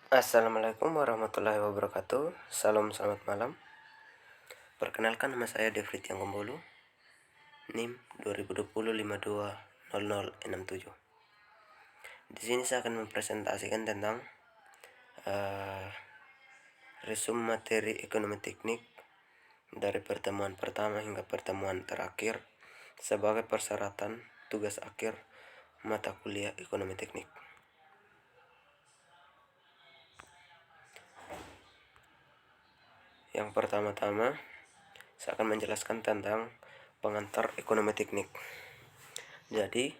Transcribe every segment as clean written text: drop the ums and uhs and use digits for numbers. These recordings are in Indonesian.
Assalamualaikum warahmatullahi wabarakatuh. Salam selamat malam. Perkenalkan, nama saya Devrit Yanggombolu, NIM 2020 520067. Di sini saya akan mempresentasikan tentang resume materi ekonomi teknik dari pertemuan pertama hingga pertemuan terakhir sebagai persyaratan tugas akhir mata kuliah ekonomi teknik. Yang pertama-tama, saya akan menjelaskan tentang pengantar ekonomi teknik. Jadi,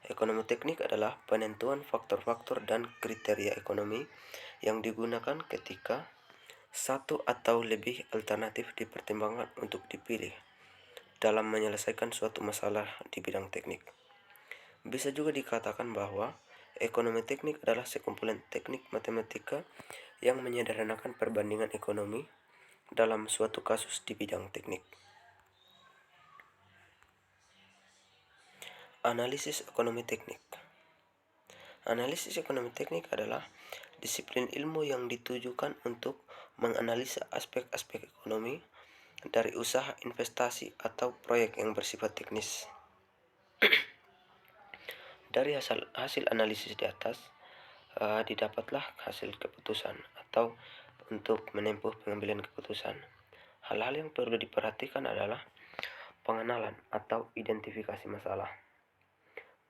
ekonomi teknik adalah penentuan faktor-faktor dan kriteria ekonomi yang digunakan ketika satu atau lebih alternatif dipertimbangkan untuk dipilih dalam menyelesaikan suatu masalah di bidang teknik. Bisa juga dikatakan bahwa ekonomi teknik adalah sekumpulan teknik matematika yang menyederhanakan perbandingan ekonomi dalam suatu kasus di bidang teknik. Analisis ekonomi teknik. Analisis ekonomi teknik adalah disiplin ilmu yang ditujukan untuk menganalisa aspek-aspek ekonomi dari usaha, investasi, atau proyek yang bersifat teknis. Dari hasil analisis di atas, didapatlah hasil keputusan atau untuk menempuh pengambilan keputusan. Hal-hal yang perlu diperhatikan adalah pengenalan atau identifikasi masalah,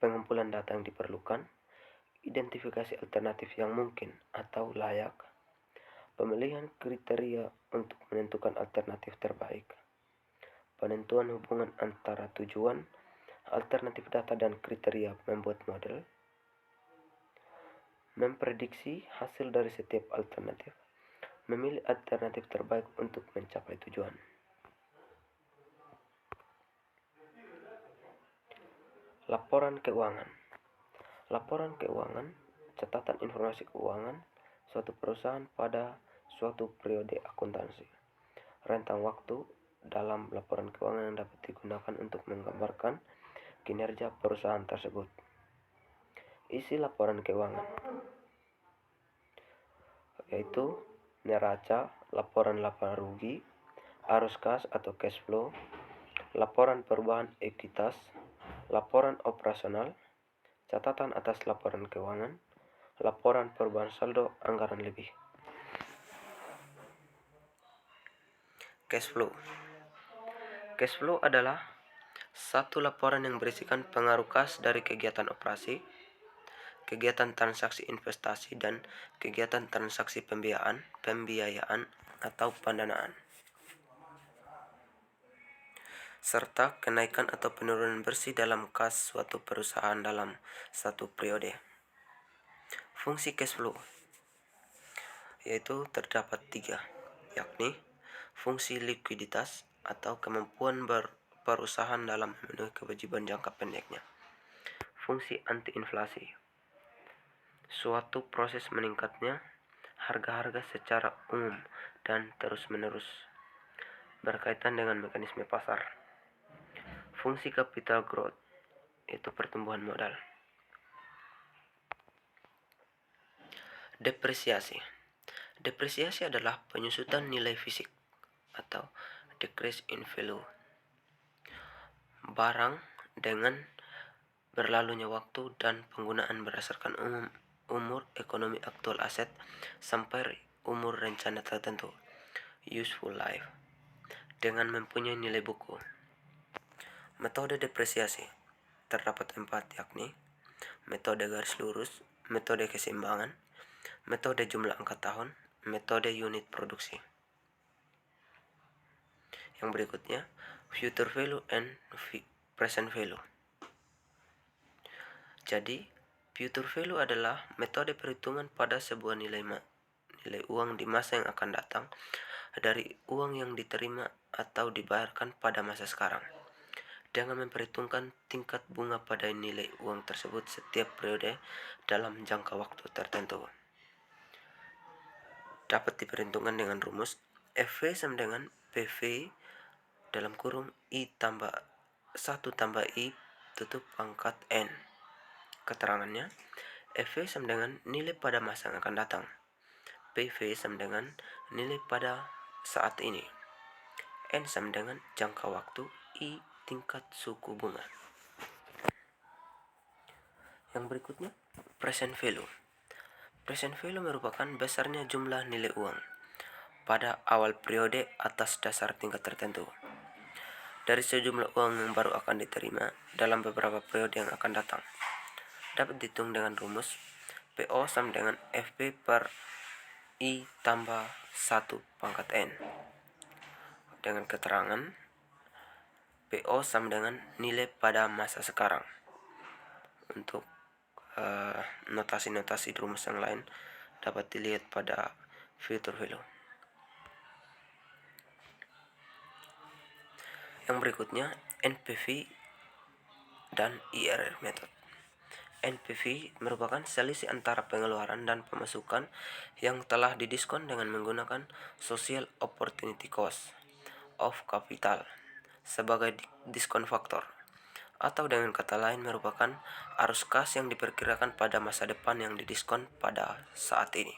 pengumpulan data yang diperlukan, identifikasi alternatif yang mungkin atau layak, pemilihan kriteria untuk menentukan alternatif terbaik, penentuan hubungan antara tujuan, alternatif data dan kriteria membuat model, memprediksi hasil dari setiap alternatif, memilih alternatif terbaik untuk mencapai tujuan. Laporan keuangan. Laporan keuangan, catatan informasi keuangan suatu perusahaan pada suatu periode akuntansi. Rentang waktu dalam laporan keuangan yang dapat digunakan untuk menggambarkan kinerja perusahaan tersebut. Isi laporan keuangan yaitu neraca, laporan laba rugi, arus kas atau cash flow, laporan perubahan ekuitas, laporan operasional, catatan atas laporan keuangan, laporan perubahan saldo anggaran lebih. Cash flow. Cash flow adalah satu laporan yang berisikan pengaruh kas dari kegiatan operasi, kegiatan transaksi investasi, dan kegiatan transaksi pembiayaan atau pendanaan, serta kenaikan atau penurunan bersih dalam kas suatu perusahaan dalam satu periode. Fungsi cash flow yaitu terdapat 3, yakni fungsi likuiditas atau kemampuan perusahaan dalam memenuhi kewajiban jangka pendeknya. Fungsi anti-inflasi, suatu proses meningkatnya harga-harga secara umum dan terus-menerus berkaitan dengan mekanisme pasar. Fungsi capital growth, yaitu pertumbuhan modal. Depresiasi. Depresiasi adalah penyusutan nilai fisik atau decrease in value barang dengan berlalunya waktu dan penggunaan berdasarkan umur ekonomi aktual aset sampai umur rencana tertentu, useful life, dengan mempunyai nilai buku. Metode depresiasi terdapat 4, yakni metode garis lurus, metode keseimbangan, metode jumlah angka tahun, metode unit produksi. Yang berikutnya, future value and present value. Jadi, future value adalah metode perhitungan pada sebuah nilai uang di masa yang akan datang dari uang yang diterima atau dibayarkan pada masa sekarang, dengan memperhitungkan tingkat bunga pada nilai uang tersebut setiap periode dalam jangka waktu tertentu. Dapat diperhitungkan dengan rumus FV sama dengan PV dalam kurung I tambah 1 tambah I tutup pangkat N. Keterangannya, FV sama dengan nilai pada masa yang akan datang PV sama dengan nilai pada saat ini. N sama dengan jangka waktu, I tingkat suku bunga. Yang berikutnya, present value. Present value merupakan besarnya jumlah nilai uang pada awal periode atas dasar tingkat tertentu dari sejumlah uang yang baru akan diterima dalam beberapa periode yang akan datang. Dapat dihitung dengan rumus PO sama dengan FP per I tambah 1 pangkat N. Dengan keterangan PO sama dengan nilai pada masa sekarang. Untuk notasi-notasi rumus yang lain dapat dilihat pada future value. Yang berikutnya, NPV dan IRR method. NPV merupakan selisih antara pengeluaran dan pemasukan yang telah didiskon dengan menggunakan social opportunity cost of capital sebagai diskon faktor, atau dengan kata lain merupakan arus kas yang diperkirakan pada masa depan yang didiskon pada saat ini.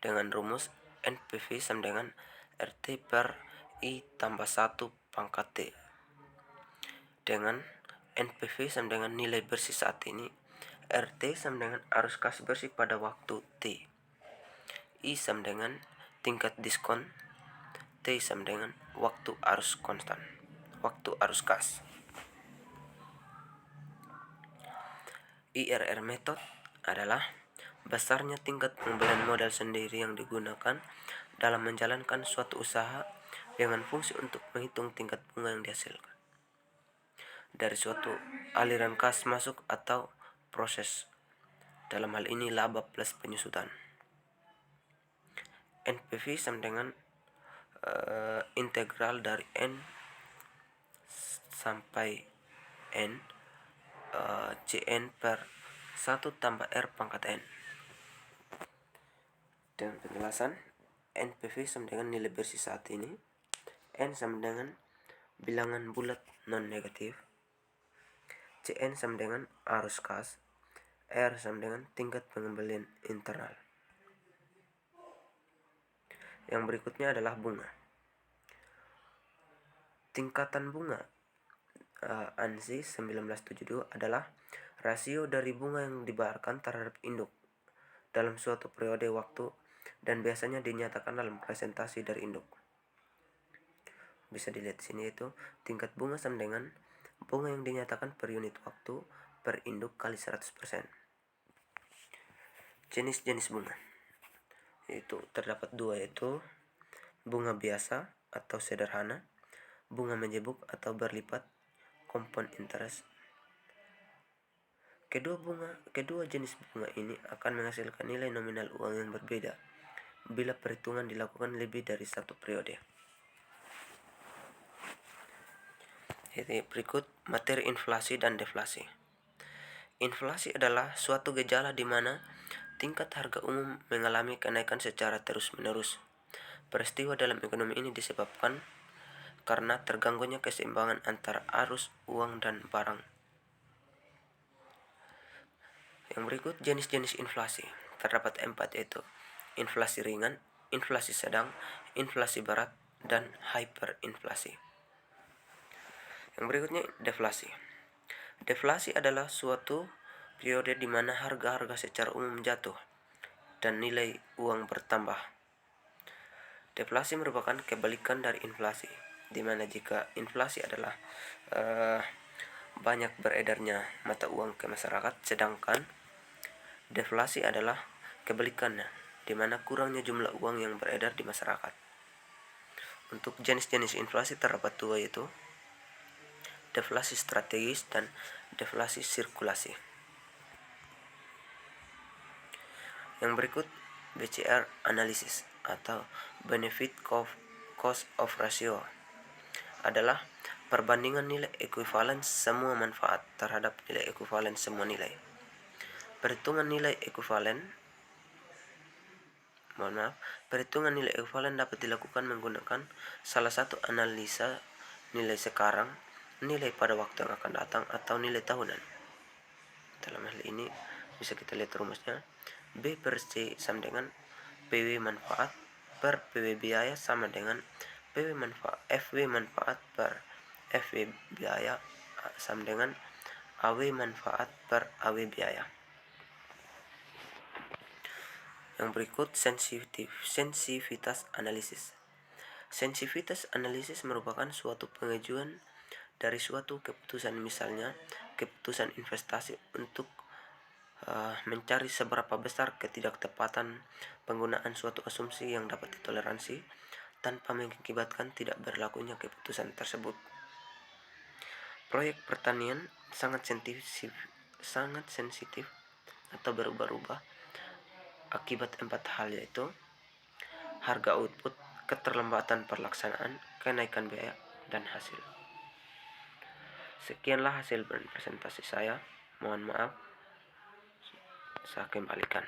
Dengan rumus NPV sama dengan RT per I tambah 1 pangkat T. Dengan NPV sama dengan nilai bersih saat ini, RT sama dengan arus kas bersih pada waktu T, I sama dengan tingkat diskon, T sama dengan waktu arus konstan, waktu arus kas. IRR method adalah besarnya tingkat pembelian modal sendiri yang digunakan dalam menjalankan suatu usaha dengan fungsi untuk menghitung tingkat bunga yang dihasilkan dari suatu aliran kas masuk atau proses, dalam hal ini laba plus penyusutan. NPV sama dengan integral dari N sampai N Cn per 1 tambah R pangkat N. Dengan penjelasan, NPV sama dengan nilai bersih saat ini, N sama dengan bilangan bulat non-negatif, Cn sama dengan arus kas, R sama dengan tingkat pengembalian internal. Yang berikutnya adalah bunga. Tingkatan bunga ANSI 1972 adalah rasio dari bunga yang dibayarkan terhadap induk dalam suatu periode waktu dan biasanya dinyatakan dalam presentasi dari induk. Bisa dilihat di sini itu tingkat bunga sama dengan bunga yang dinyatakan per unit waktu per induk kali 100%. Jenis-jenis bunga itu terdapat dua, yaitu bunga biasa atau sederhana, bunga menjebuk atau berlipat, compound interest. Kedua jenis bunga ini akan menghasilkan nilai nominal uang yang berbeda bila perhitungan dilakukan lebih dari satu periode. Jadi berikut materi inflasi dan deflasi. Inflasi adalah suatu gejala di mana tingkat harga umum mengalami kenaikan secara terus-menerus. Peristiwa dalam ekonomi ini disebabkan karena terganggunya keseimbangan antara arus uang dan barang. Yang berikut jenis-jenis inflasi. Terdapat 4, yaitu inflasi ringan, inflasi sedang, inflasi berat, dan hyperinflasi. Yang berikutnya deflasi. Deflasi adalah suatu periode di mana harga-harga secara umum jatuh dan nilai uang bertambah. Deflasi merupakan kebalikan dari inflasi, di mana jika inflasi adalah banyak beredarnya mata uang ke masyarakat, sedangkan deflasi adalah kebalikannya, di mana kurangnya jumlah uang yang beredar di masyarakat. Untuk jenis-jenis inflasi terdapat 2, yaitu deflasi strategis dan deflasi sirkulasi. Yang berikut BCR analisis atau benefit cost of ratio adalah perbandingan nilai ekuivalen semua manfaat terhadap nilai ekuivalen semua nilai. Perhitungan nilai ekuivalen dapat dilakukan menggunakan salah satu analisa nilai sekarang, nilai pada waktu yang akan datang, atau nilai tahunan. Dalam hal ini bisa kita lihat rumusnya, B per C sama dengan PW manfaat per PW biaya sama dengan FW manfaat per FW biaya sama dengan AW manfaat per AW biaya. Yang berikut sensitivitas analisis. Sensitivitas analisis merupakan suatu pengajuan dari suatu keputusan, misalnya keputusan investasi, untuk mencari seberapa besar ketidaktepatan penggunaan suatu asumsi yang dapat ditoleransi tanpa mengakibatkan tidak berlakunya keputusan tersebut. Proyek pertanian sangat sensitif atau berubah-ubah akibat 4 hal, yaitu harga output, keterlambatan pelaksanaan, kenaikan biaya, dan hasil. Sekianlah hasil presentasi saya. Mohon maaf, saya kembalikan.